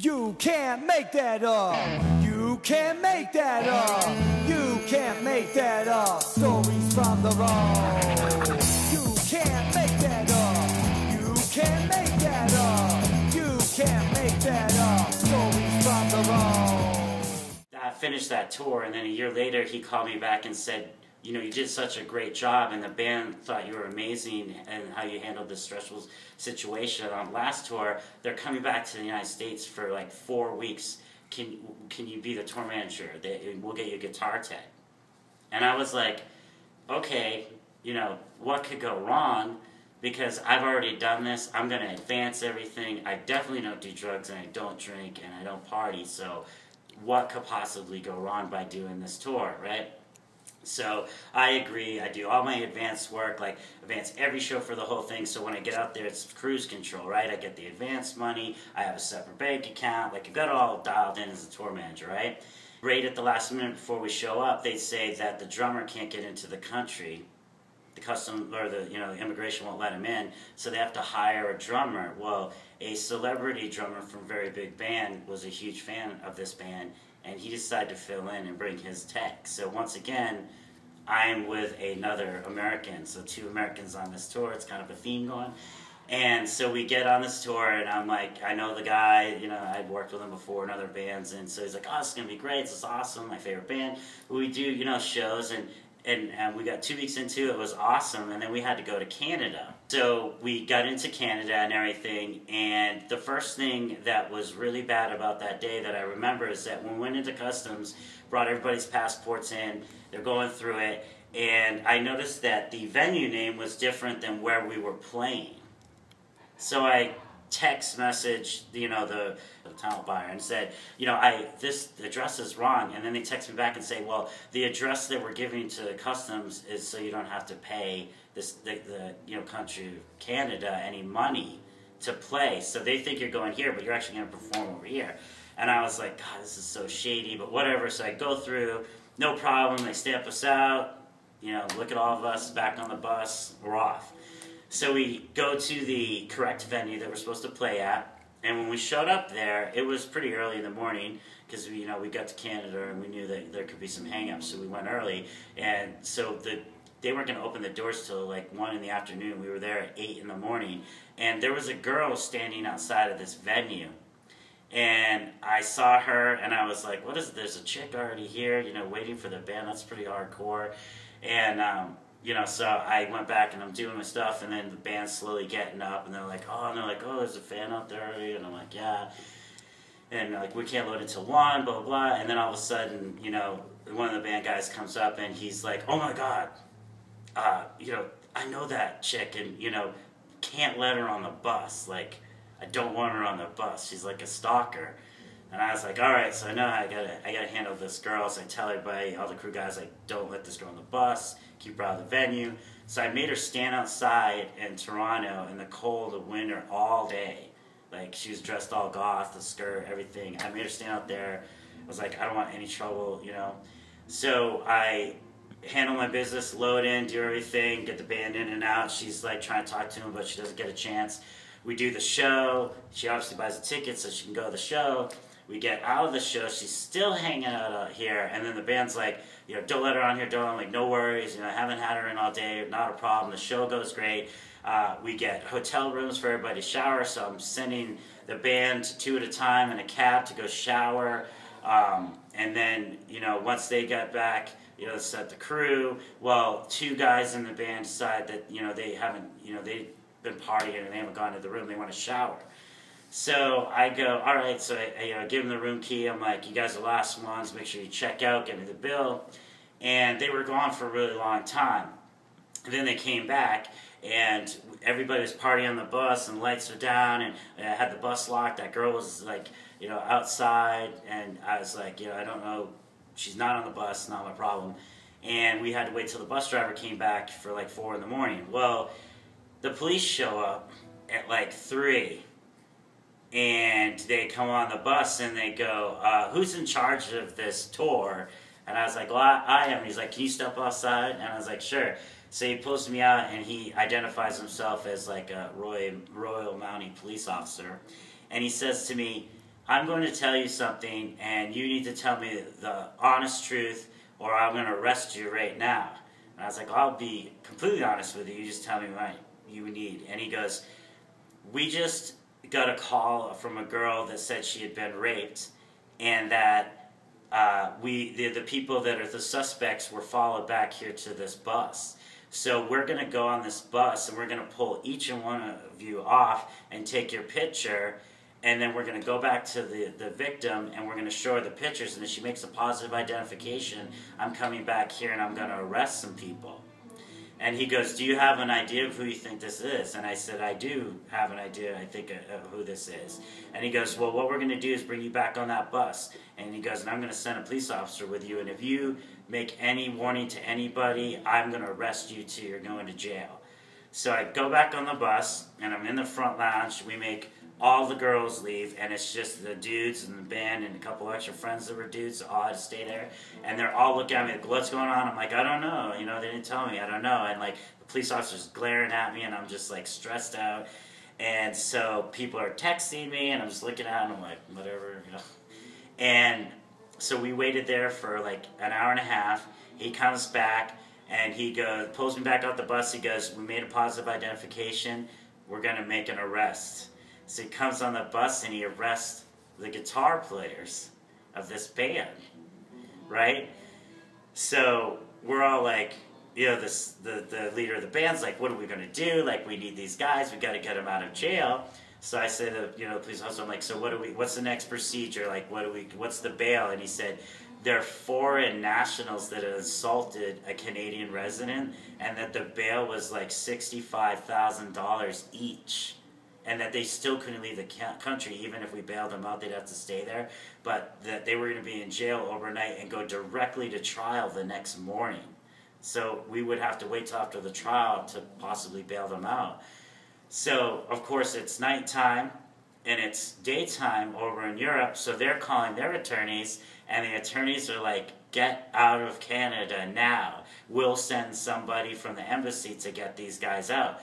You can't make that up. You can't make that up. You can't make that up. Stories from the road. You can't make that up. You can't make that up. You can't make that up. Stories from the road. I finished that tour, and then a year later he called me back and said, you know, you did such a great job, and the band thought you were amazing and how you handled this stressful situation. On last tour, they're coming back to the United States for like 4 weeks. Can you be the tour manager? We'll get you a guitar tech. And I was like, okay, you know, what could go wrong? Because I've already done this. I'm going to advance everything. I definitely don't do drugs, and I don't drink, and I don't party. So what could possibly go wrong by doing this tour, right? So I agree. I do all my advanced work, like advance every show for the whole thing. So when I get out there, it's cruise control, right? I get the advance money. I have a separate bank account. Like, I've got it all dialed in as a tour manager, right? Right at the last minute before we show up, they say that the drummer can't get into the country. The custom or the immigration won't let him in, so they have to hire a drummer. Well, a celebrity drummer from a very big band was a huge fan of this band, and he decided to fill in and bring his tech. So once again, I'm with another American, so 2 Americans on this tour. It's kind of a theme going. And so we get on this tour, and I'm like, I know the guy, you know, I'd worked with him before in other bands, and so he's like, oh, this is going to be great, this is awesome, my favorite band. We do, you know, shows, and we got 2 weeks into it, it was awesome, and then we had to go to Canada. So we got into Canada and everything, and the first thing that was really bad about that day that I remember is that when we went into customs, brought everybody's passports in, they're going through it, and I noticed that the venue name was different than where we were playing. So I text message, you know, the talent buyer and said, you know, this address is wrong, and then they text me back and say, well, the address that we're giving to customs is so you don't have to pay the country of Canada any money to play. So they think you're going here, but you're actually going to perform over here. And I was like, God, this is so shady, but whatever. So I go through, no problem. They stamp us out, you know, look at all of us back on the bus, we're off. So we go to the correct venue that we're supposed to play at, and when we showed up there, it was pretty early in the morning because we got to Canada and we knew that there could be some hang-ups, so we went early. And so they weren't going to open the doors till like 1 in the afternoon. We were there at 8 in the morning, and there was a girl standing outside of this venue. And I saw her, and I was like, what is it? There's a chick already here, you know, waiting for the band. That's pretty hardcore. And so I went back and I'm doing my stuff, and then the band's slowly getting up, and they're like, oh, there's a fan out there already, and I'm like, yeah, and like, we can't load until 1, blah, blah, blah, and then all of a sudden, you know, one of the band guys comes up, and he's like, oh my God, I know that chick, and, you know, can't let her on the bus, like, I don't want her on the bus, she's like a stalker. And I was like, all right, so I know I gotta handle this girl. So I tell everybody, all the crew guys, like, don't let this girl on the bus, keep her out of the venue. So I made her stand outside in Toronto in the cold of winter all day. Like, she was dressed all goth, the skirt, everything. I made her stand out there. I was like, I don't want any trouble, you know. So I handle my business, load in, do everything, get the band in and out. She's like trying to talk to him, but she doesn't get a chance. We do the show. She obviously buys a ticket so she can go to the show. We get out of the show, she's still hanging out here, and then the band's like, you know, don't let her on here, don't, like, no worries, you know, I haven't had her in all day, not a problem, the show goes great. We get hotel rooms for everybody to shower, so I'm sending the band 2 at a time in a cab to go shower, and then, you know, once they get back, you know, set the crew. Well, 2 guys in the band decide that, you know, they haven't, you know, they've been partying and they haven't gone to the room, they want to shower. So I go, all right, so I give them the room key. I'm like, you guys are the last ones, make sure you check out, get me the bill. And they were gone for a really long time. And then they came back, and everybody was partying on the bus, and lights were down, and I had the bus locked. That girl was, like, you know, outside, and I was like, you know, I don't know, she's not on the bus, not my problem. And we had to wait till the bus driver came back for like 4 in the morning. Well, the police show up at like 3. And they come on the bus and they go, who's in charge of this tour? And I was like, well, I am. And he's like, can you step outside? And I was like, sure. So he pulls me out, and he identifies himself as like a Royal Mounted police officer. And he says to me, I'm going to tell you something, and you need to tell me the honest truth, or I'm going to arrest you right now. And I was like, I'll be completely honest with you. You just tell me what you need. And he goes, we just got a call from a girl that said she had been raped, and that the people that are the suspects were followed back here to this bus. So we're going to go on this bus, and we're going to pull each and one of you off and take your picture, and then we're going to go back to the victim, and we're going to show her the pictures, and if she makes a positive identification, I'm coming back here and I'm going to arrest some people. And he goes, do you have an idea of who you think this is? And I said, I do have an idea, I think, of who this is. And he goes, well, what we're going to do is bring you back on that bus. And he goes, and I'm going to send a police officer with you, and if you make any warning to anybody, I'm going to arrest you too. You're going to jail. So I go back on the bus, and I'm in the front lounge. We make all the girls leave, and it's just the dudes and the band and a couple extra friends that were dudes, so all had to stay there. And they're all looking at me like, what's going on? I'm like, I don't know. You know, they didn't tell me. I don't know. And like, the police officer's glaring at me, and I'm just like stressed out. And so people are texting me, and I'm just looking at them, I'm like, whatever, you know. And so we waited there for like an hour and a half. He comes back, and he goes, pulls me back out the bus. He goes, we made a positive identification. We're going to make an arrest. So he comes on the bus and he arrests the guitar players of this band, right? So we're all like, you know, the leader of the band's like, what are we going to do? Like, we need these guys. We got to get them out of jail. So I said, you know, the police officer, I'm like, so what's the next procedure? Like, what's the bail? And he said, they're foreign nationals that had assaulted a Canadian resident, and that the bail was like $65,000 each. And that they still couldn't leave the country, even if we bailed them out, they'd have to stay there. But that they were going to be in jail overnight and go directly to trial the next morning. So we would have to wait till after the trial to possibly bail them out. So, of course, it's nighttime and it's daytime over in Europe, so they're calling their attorneys, and the attorneys are like, get out of Canada now. We'll send somebody from the embassy to get these guys out.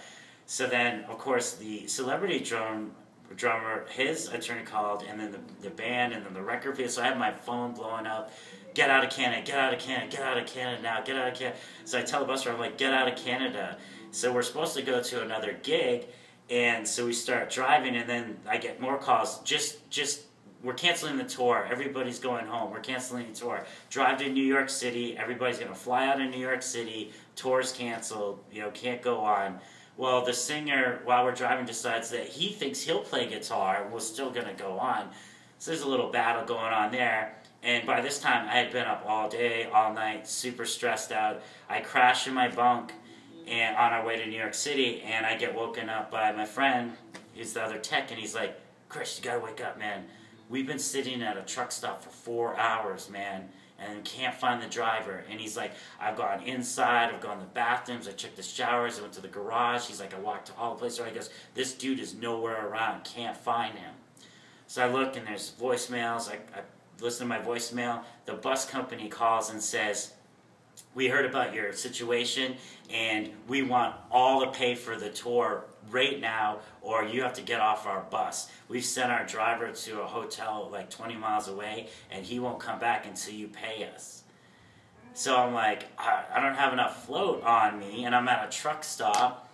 So then, of course, the celebrity drummer, his attorney called, and then the band, and then the record people. So I have my phone blowing up. Get out of Canada, get out of Canada, get out of Canada now, get out of Canada. So I tell the bus driver, I'm like, get out of Canada. So we're supposed to go to another gig, and so we start driving, and then I get more calls. We're canceling the tour. Everybody's going home. We're canceling the tour. Drive to New York City. Everybody's going to fly out of New York City. Tour's canceled. You know, can't go on. Well, the singer, while we're driving, decides that he thinks he'll play guitar. We're still going to go on. So there's a little battle going on there. And by this time, I had been up all day, all night, super stressed out. I crash in my bunk and on our way to New York City, and I get woken up by my friend, who's the other tech, and he's like, Chris, you got to wake up, man. We've been sitting at a truck stop for 4 hours, man, and can't find the driver. And he's like, I've gone inside, I've gone to the bathrooms, I checked the showers, I went to the garage. He's like, I walked to all the places. He goes, this dude is nowhere around, can't find him. So I look, and there's voicemails. I listen to my voicemail. The bus company calls and says, we heard about your situation, and we want all to pay for the tour right now, or you have to get off our bus. We've sent our driver to a hotel like 20 miles away, and he won't come back until you pay us. So I'm like, I don't have enough float on me, and I'm at a truck stop,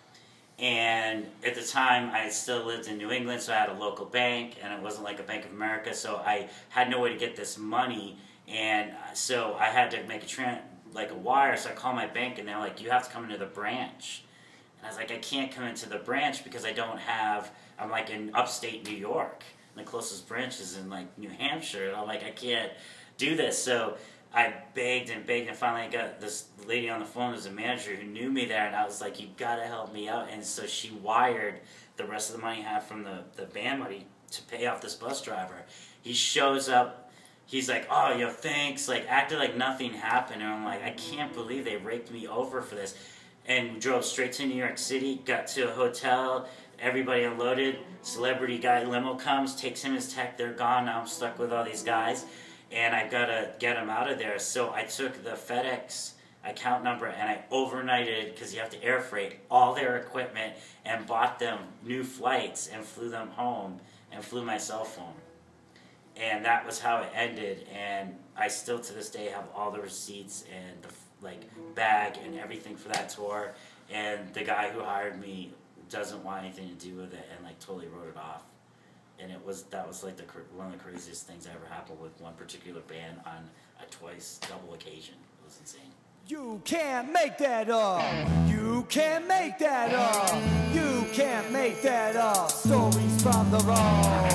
and at the time I still lived in New England, so I had a local bank, and it wasn't like a Bank of America, so I had no way to get this money, and so I had to make a wire. So I call my bank, and they're like, you have to come into the branch. And I was like, I can't come into the branch because I don't have, I'm like in upstate New York. The closest branch is in like New Hampshire. And I'm like, I can't do this. So I begged, and finally I got this lady on the phone who's a manager who knew me there, and I was like, you gotta help me out. And so she wired the rest of the money I had from the band money to pay off this bus driver. He shows up, he's like, oh, yo, thanks, like, acted like nothing happened, and I'm like, I can't believe they raked me over for this. And we drove straight to New York City, got to a hotel, everybody unloaded, celebrity guy limo comes, takes him his tech, they're gone, now I'm stuck with all these guys, and I've got to get them out of there. So I took the FedEx account number, and I overnighted, because you have to air freight, all their equipment, and bought them new flights, and flew them home, and flew myself home. and that was how it ended. And I still to this day have all the receipts and the bag and everything for that tour. And the guy who hired me doesn't want anything to do with it, and totally wrote it off. And that was one of the craziest things that ever happened with one particular band on a twice double occasion. It was insane. You can't make that up. You can't make that up. You can't make that up. Stories from the road.